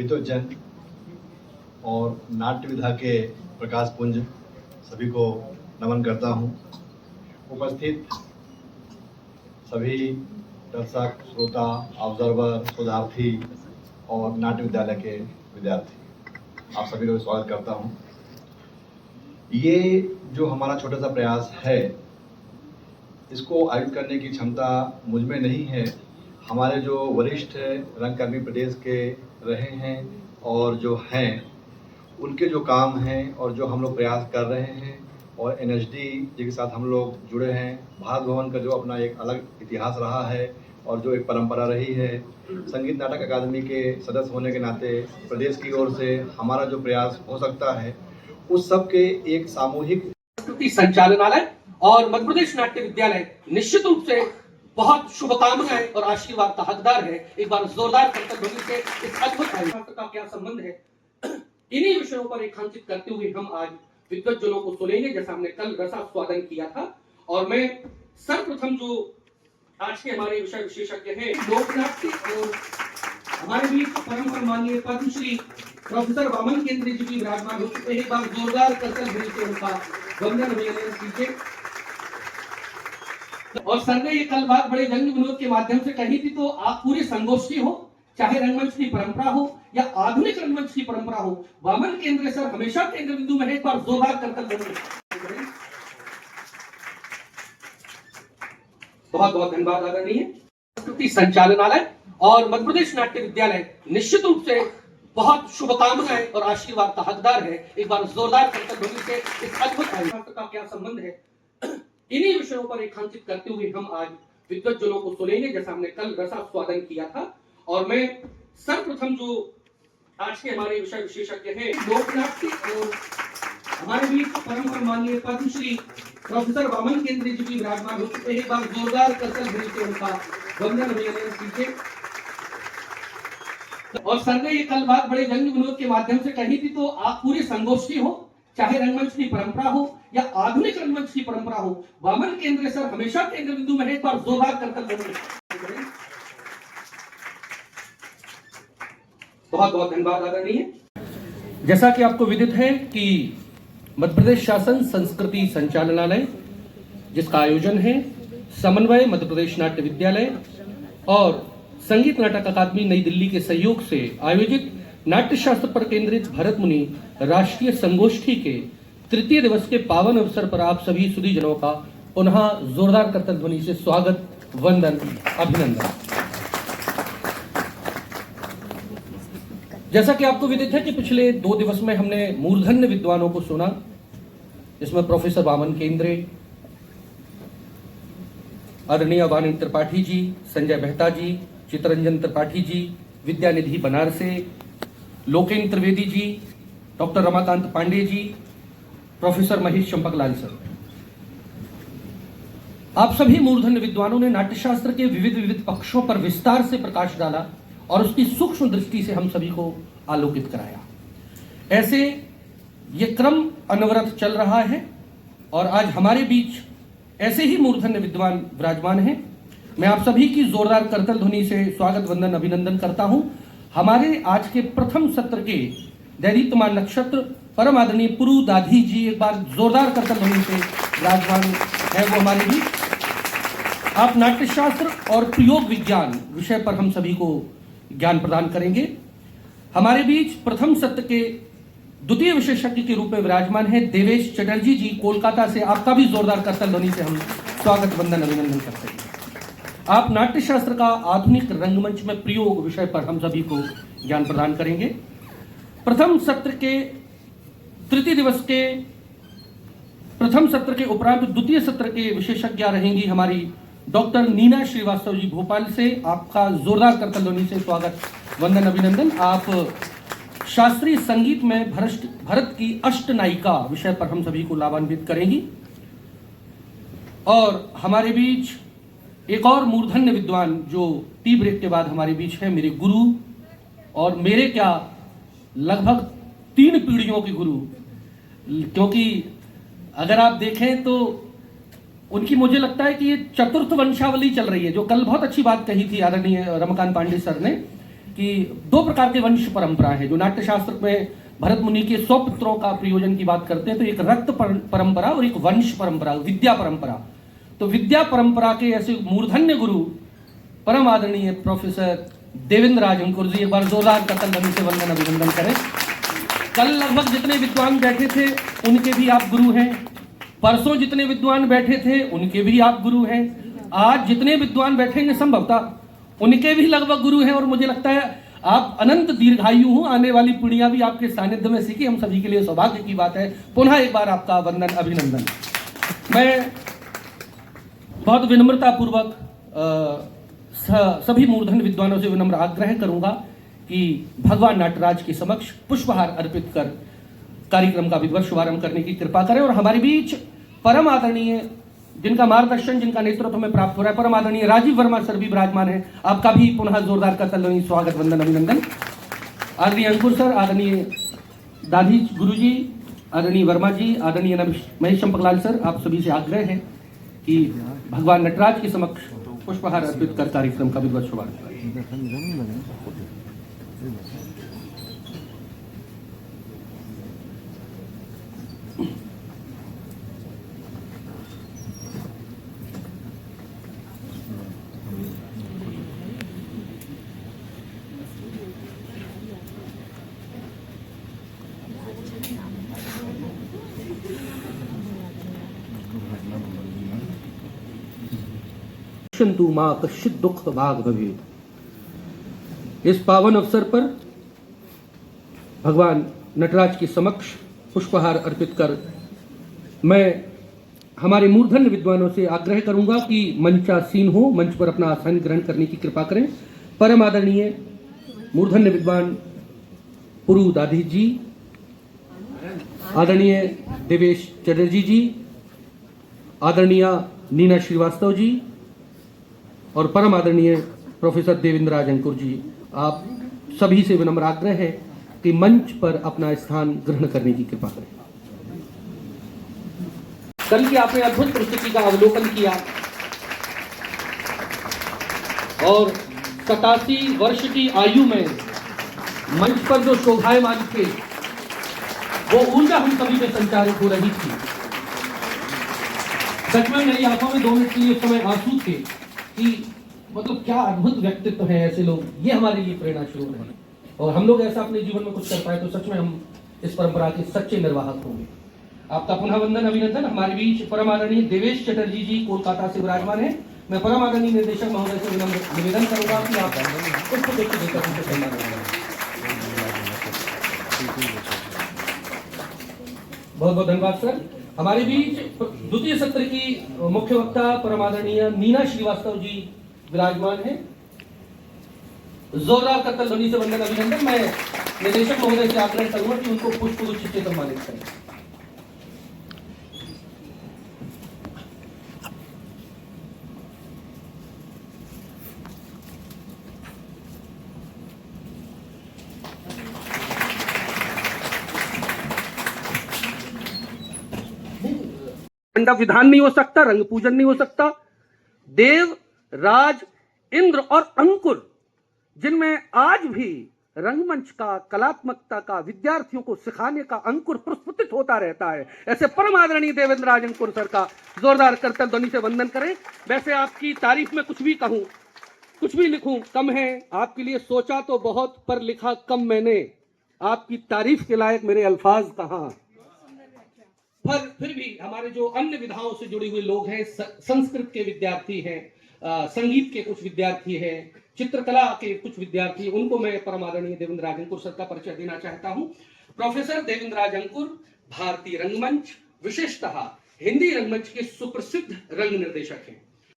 हितोजन और नाट्य विधा के प्रकाश पुंज सभी को नमन करता हूँ। उपस्थित सभी दर्शक, श्रोता, ऑब्जर्वर, शोधार्थी और नाट्य विद्यालय के विद्यार्थी, आप सभी को स्वागत करता हूँ। ये जो हमारा छोटा सा प्रयास है, इसको आयोजित करने की क्षमता मुझ में नहीं है। हमारे जो वरिष्ठ रंगकर्मी प्रदेश के रहे हैं और जो हैं, उनके जो काम हैं और जो हम लोग प्रयास कर रहे हैं और NSD जिसके साथ हम लोग जुड़े हैं, भारत भवन का जो अपना एक अलग इतिहास रहा है और जो एक परंपरा रही है, संगीत नाटक अकादमी के सदस्य होने के नाते प्रदेश की ओर से हमारा जो प्रयास हो सकता है, उस सब के एक सामूहिक संचालनालय और मध्य प्रदेश नाट्य विद्यालय निश्चित रूप से बहुत शुभकामनाएं और आशीर्वाद का हकदार है। एक बार जोरदार कर्तव्य से इस अद्भुत आयोजन का क्या संबंध है, इन्हीं विषयों पर रेखांकित करते हुए हम आज विद्वज्जनों को सुनेंगे, जैसा हमने कल रसास्वादन किया था। और मैं सर्वप्रथम जो आज के हमारे विषय विशेषज्ञ हैं, लोकनाट्य और हमारे बीच परम सम्माननीय पद्मश्री प्रोफेसर वामन केंद्रे जी की विराजमान हो चुके हैं। एक बार जोरदार कर्तव्य से उनका वंदन अभिनंदन कीजिए। और सर ने ये कल बात बड़े व्यंग्य विनोद के माध्यम से कही थी, तो आप पूरे संगोष्ठी हो, चाहे रंगमंच की परंपरा हो या आधुनिक रंगमंच की परंपरा हो, वामन केंद्रे सर हमेशा केंद्र बिंदु में है। एक बार जोरदार कर्तव्य। बहुत बहुत धन्यवाद आदरणीय। संचालनालय और मध्य प्रदेश नाट्य विद्यालय निश्चित रूप से बहुत शुभकामनाएं और आशीर्वाद का हकदार है। एक बार जोरदार कर्तव्य से इस अद्भुत आयोजन का क्या संबंध है, इन्हीं विषयों पर रेखांकित करते हुए हम आज विद्वज्जनों को सुनेंगे, जैसा हमने कल रसास्वादन किया था। और मैं सर्वप्रथम जो आज के हमारे विषय विशेषज्ञ हैं, लोकनाट्य और हमारे बीच परम सम्माननीय पद्मश्री प्रोफेसर वामन केंद्रे जी की विराजमान हो चुके हैं। एक बार जोरदार कर्तव्य से उनका वंदन अभिनंदन कीजिए। और सर ने ये कल बात बड़े व्यंग्य विनोद के माध्यम से कही थी, तो आप पूरे संगोष्ठी हो, चाहे रंगमंच की परंपरा हो या आधुनिक रंगमंच की परंपरा हो, वामन केंद्रे सर हमेशा केंद्र बिंदु में है। एक बार जोरदार कर्तव्य। बहुत बहुत धन्यवाद आदरणीय। जैसा कि आपको विदित है कि मध्य प्रदेश शासन संस्कृति संचालनालय, जिसका आयोजन है समन्वय मध्य प्रदेश नाट्य विद्यालय और संगीत नाटक अकादमी नई दिल्ली के सहयोग से आयोजित नाट्य शास्त्र पर केंद्रित भरत मुनि राष्ट्रीय संगोष्ठी के तृतीय दिवस के पावन अवसर पर आप सभी सुधीजनों का पुनः जोरदार कर्तव्य ध्वनि से स्वागत, वंदन, अभिनंदन। जैसा कि आपको विदित है कि पिछले 2 दिवस में हमने मूर्धन्य विद्वानों को सुना, इसमें प्रोफेसर वामन केंद्रे, आदरणीय अवानिंद त्रिपाठी जी, संजय मेहता जी, Chitranjan Tripathi ji, Vidyanidhi Banarase, Lokendra Trivedi ji, doctor Ramakant Pandey ji, professor Mahesh Champaklal sir. आप सभी मूर्धन्य विद्वानों ने नाट्यशास्त्र के विविध पक्षों पर विस्तार से प्रकाश डाला और उसकी सूक्ष्म दृष्टि से हम सभी को आलोकित कराया। ऐसे ये क्रम अनवरत चल रहा है और आज हमारे बीच ऐसे ही मूर्धन्य विद्वान विराजमान हैं। मैं आप सभी की जोरदार करतल ध्वनि से स्वागत, वंदन, अभिनंदन करता हूं। हमारे आज के प्रथम सत्र के दैदीप्यमान नक्षत्र परम आदरणीय पुरु दाधी जी, एक बार जोरदार करतल ध्वनि से विराजमान है वो हमारे बीच। आप नाट्यशास्त्र और प्रयोग विज्ञान विषय पर हम सभी को ज्ञान प्रदान करेंगे। हमारे बीच प्रथम सत्र के द्वितीय विशेषज्ञ के रूप में विराजमान है देवेश चटर्जी जी, कोलकाता से। आपका भी जोरदार कर्तव्य ध्वनि से हम स्वागत, वंदन, अभिनंदन करते हैं। आप नाट्यशास्त्र का आधुनिक रंगमंच में प्रयोग विषय पर हम सभी को ज्ञान प्रदान करेंगे। प्रथम सत्र के तृतीय दिवस के प्रथम सत्र के उपरांत द्वितीय सत्र के विशेषज्ञ रहेंगी हमारी डॉक्टर नीना श्रीवास्तव जी, भोपाल से। आपका जोरदार कर्तव्य ध्वनि से स्वागत, वंदन, अभिनंदन। आप शास्त्रीय संगीत में भरत की अष्टनायिका विषय पर हम सभी को लाभान्वित करेंगी। और हमारे बीच एक और मूर्धन्य विद्वान जो टी ब्रेक के बाद हमारे बीच है, मेरे गुरु और मेरे क्या लगभग 3 पीढ़ियों के गुरु, क्योंकि अगर आप देखें तो उनकी मुझे लगता है कि ये चतुर्थ वंशावली चल रही है। जो कल बहुत अच्छी बात कही थी आदरणीय रमाकांत पांडे सर ने कि दो प्रकार के वंश परंपरा है। जो नाट्य शास्त्र में भरत मुनि के 100 पुत्रों का प्रयोजन की बात करते हैं, तो एक रक्त परंपरा और एक वंश परंपरा, विद्या परंपरा। तो विद्या परंपरा के ऐसे मूर्धन्य गुरु परम आदरणीय प्रोफेसर देवेंद्र राज अंकुर जी, एक बार जोरदार कतल ध्वनि से वंदन अभिनंदन करें। कल लगभग जितने विद्वान बैठे थे उनके भी आप गुरु हैं, परसों जितने विद्वान बैठे थे उनके भी आप गुरु हैं, आज जितने विद्वान बैठेंगे संभवतः उनके भी लगभग गुरु हैं। और मुझे लगता है आप अनंत दीर्घायु हो, आने वाली पीढ़ियां भी आपके सानिध्य में सीखी। हम सभी के लिए सौभाग्य की बात है। पुनः एक बार आपका वंदन अभिनंदन। मैं बहुत विनम्रता पूर्वक सभी मूर्धन्य विद्वानों से विनम्र आग्रह करूंगा कि भगवान नटराज के समक्ष पुष्पहार अर्पित कर कार्यक्रम का विधिवत शुभारंभ करने की कृपा करें। और हमारे बीच परम आदरणीय, जिनका मार्गदर्शन, जिनका नेतृत्व हमें प्राप्त हो रहा है, परम आदरणीय राजीव वर्मा सर भी विराजमान है। आपका भी पुनः जोरदार कतल ध्वनि स्वागत, वंदन, अभिनंदन। आदरणीय अंकुर सर, आदरणीय दाधी गुरुजी, आदरणीय वर्मा जी, आदरणीय महेश चंपकलाल सर, आप सभी से आग्रह है कि भगवान नटराज के समक्ष पुष्पहार अर्पित कर कार्यक्रम का विधिवत शुभारंभ करें। तु मां कश्चित दुख भाग भवेत्। इस पावन अवसर पर भगवान नटराज के समक्ष पुष्पहार अर्पित कर मैं हमारे मूर्धन्य विद्वानों से आग्रह करूंगा कि मंचासीन हो, मंच पर अपना आसन ग्रहण करने की कृपा करें। परम आदरणीय मूर्धन्य विद्वान पुरु दाधी जी, आदरणीय देवेश चटर्जी जी, आदरणीय नीना श्रीवास्तव जी और परम आदरणीय प्रोफेसर देवेंद्र राज अंकुर जी, आप सभी से विनम्र आग्रह है कि मंच पर अपना स्थान ग्रहण करने की कृपा करें। कल की आपने अद्भुत प्रस्तुति का अवलोकन किया और 87 वर्ष की आयु में मंच पर जो शोभायमान थे वो ऊर्जा हम सभी में संचारित हो रही थी। सच में मेरी आंखों में 2 मिनट के लिए उस समय आंसू थे कि मतलब क्या अद्भुत व्यक्तित्व है ऐसे लोग, ये हमारे लिए प्रेरणा शुरू है। और हम लोग ऐसा अपने जीवन में कुछ कर पाए तो सच में हम इस परंपरा के सच्चे निर्वाहक होंगे। आपका पुनः वंदन, अभिनंदन। हमारे बीच परम आदरणीय देवेश चटर्जी जी कोलकाता से विराजमान है। मैं परम आदरणीय निर्देशक महोदय से विनम्र निवेदन करूंगा कि आप पुष्प देकर उनसे सम्मान करें। बहुत बहुत धन्यवाद सर। हमारे बीच द्वितीय सत्र की मुख्य वक्ता परम आदरणीय नीना श्रीवास्तव जी विराजमान है। जोरदार कतल ध्वनि से वंदन, अभिनंदन। मैं निदेशक महोदय से आग्रह करूंगा कि उनको पुष्पगुच्छ से सम्मानित करें। मंडप विधान नहीं हो सकता, रंग पूजन नहीं हो सकता। देव, राज, इंद्र और अंकुर, जिनमें आज भी रंगमंच का, कलात्मकता का, विद्यार्थियों को सिखाने का अंकुर प्रस्फुटित होता रहता है, ऐसे परम आदरणीय देवेंद्र राज अंकुर सर का जोरदार करतल ध्वनि से वंदन करें। वैसे आपकी तारीफ में कुछ भी कहूं, कुछ भी लिखूं कम है। आपके लिए सोचा तो बहुत पर लिखा कम मैंने, आपकी तारीफ के लायक मेरे अल्फाज कहां। पर फिर भी हमारे जो अन्य विधाओं से जुड़े हुए लोग हैं, संस्कृत के विद्यार्थी हैं, संगीत के कुछ विद्यार्थी हैं, चित्रकला के कुछ विद्यार्थी, उनको मैं परम आदरणीय देवेंद्र राज अंकुर सर का परिचय देना चाहता हूं। प्रोफेसर देवेंद्र राज अंकुर भारतीय रंगमंच, विशेषतः हिंदी रंगमंच के सुप्रसिद्ध रंग निर्देशक हैं।